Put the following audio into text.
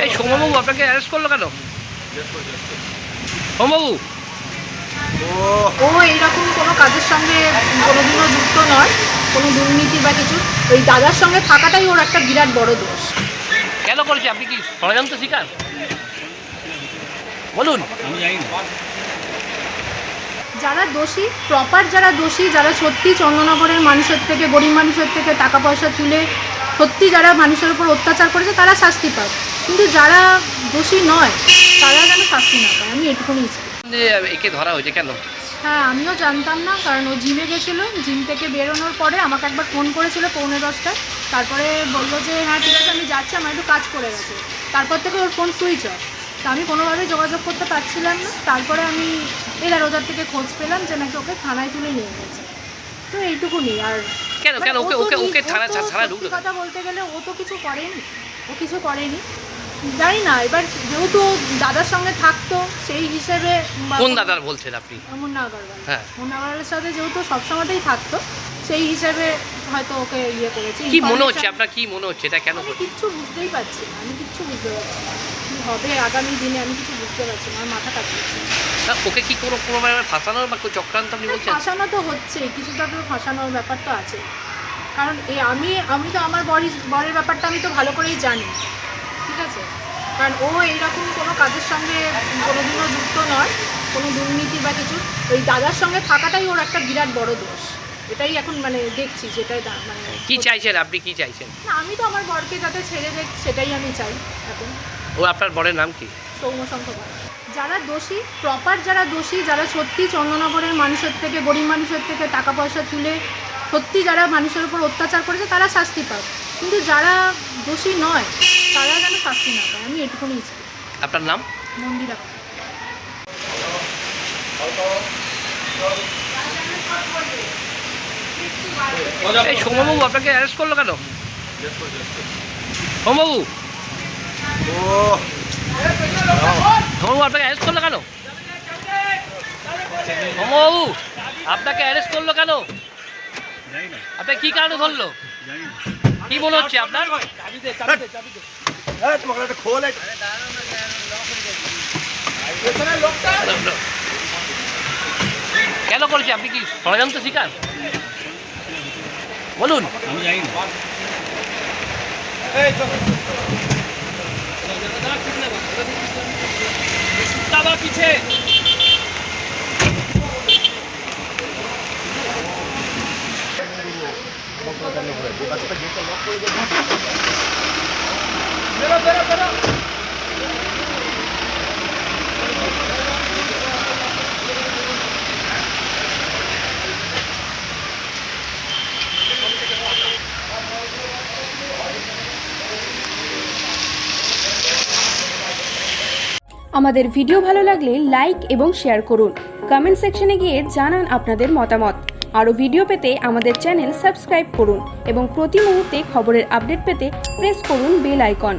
এই সোমবাবু আপনাকে অ্যারেস্ট করলো কেন? সোমবাবু ও এইরকম কোনো কাজের সঙ্গে কোনোদিনও যুক্ত নয়, কোনো দুর্নীতি বা কিছু। ওই দাদার সঙ্গে থাকাটাই ওর একটা বিরাট বড় দোষ। কেন করেছে? আপনি কি ষড়যন্ত্র শিকার? বলুন। আমি জানি না। যারা দোষী, প্রপার যারা দোষী, যারা সত্যি চন্দননগরের মানুষের থেকে, গরিব মানুষের থেকে টাকা পয়সা তুলে সত্যি যারা মানুষের উপর অত্যাচার করেছে তারা শাস্তি পায়, কিন্তু যারা দোষী নয় তারা যেন শাস্তি না পায়, আমি এটুকুনি চাই। একে ধরা হয়েছে কেন? হ্যাঁ, আমিও জানতাম না, কারণ ও জিমে গেছিলো, জিম থেকে বেরোনোর পরে আমাকে একবার ফোন করেছিল 9:45টায়। তারপরে বললো যে হ্যাঁ ঠিক আছে আমি যাচ্ছি, আমার একটু কাজ পড়ে গেছে। তারপর থেকে ওর ফোন সুইচ অফ, তা আমি কোনোভাবেই যোগাযোগ করতে পারছিলাম না। তারপরে আমি ওদের থেকে খোঁজ পেলাম যে নাকি ওকে থানায় তুলে নিয়ে গেছে। তো এইটুকুনি। আর কেন কেন ওকে ওকে ওকে থানায় ঢুকলো? কথা বলতে গেলে ও তো কিছু করেনি, ও কিছু করেনি, জানি না। এবার যেহেতু দাদার সঙ্গে থাকতো সেই হিসেবে। কোন দাদার বলছেন আপনি? মুন্না আগরওয়াল। হ্যাঁ, মুন্না আগরওয়ালের সাথে যেহেতু সবসময়তেই থাকতো সেই হিসেবে হয়তো ওকে ইয়ে করেছে। কি মনে হচ্ছে আপনার? কি মনে হচ্ছে এটা কেন? কিচ্ছু বুঝতেই পারছি না, আমি কিচ্ছু বুঝতে পারছি না কী হবে আগামী দিনে, আমি কিছু বুঝতে পারছি না, আমার মাথা কাজ করছে না। ওকে কি কোনোভাবে ফাঁসানোর বা চক্রান্ত আপনি বলছেন? ফাঁসানো তো হচ্ছে, কিছুটা তো ফাঁসানোর ব্যাপার তো আছে, কারণ আমি তো আমার বরের ব্যাপারটা আমি তো ভালো করেই জানি, ঠিক আছে? কারণ ও এইরকম কোনো কাজের সঙ্গে কোনোদিনও যুক্ত নয়, কোনো দুর্নীতি বা কিছু। ওই দাদার সঙ্গে থাকাটাই ওর একটা বিরাট বড় দোষ, এটাই এখন মানে দেখছি, যেটাই মানে। কি চাইছেন আপনি? কি চাইছেন? না, আমি তো আমার বরকে যাতে ছেড়ে দেখ সেটাই আমি চাই এখন। ও আপনার বরের নাম কি? সৌম্যশঙ্কর। যারা দোষী, প্রপার যারা দোষী, যারা সত্যি চন্দননগরের মানুষের থেকে, গরিব মানুষের থেকে টাকা পয়সা তুলে সত্যি যারা মানুষের উপর অত্যাচার করেছে তারা শাস্তি পায়, কিন্তু যারা দোষী নয় তারা যেন শাস্তি না পায়, আমি এটুকুনি চাই। আপনার নাম? মন্দিরা। এই সোমবাবু আপনাকে অ্যারেস্ট করলো কেন? সোমবাবু সোমবাবু আপনাকে অ্যারেস্ট করলো কেন? সোমবাবু আপনাকে অ্যারেস্ট করলো কেন? আপনাকে কি কারণে ধরলো? কি মনে হচ্ছে আপনার? কেন করেছে? আপনি কি ষড়যন্ত্র শিকার? বলুন। আমি জানি না। পিছে আমাদের ভিডিও ভালো লাগলে লাইক এবং শেয়ার করুন। কমেন্ট সেকশনে গিয়ে জানান আপনাদের মতামত। আরও ভিডিও পেতে আমাদের চ্যানেল সাবস্ক্রাইব করুন এবং প্রতি মুহূর্তে খবরের আপডেট পেতে প্রেস করুন বেল আইকন।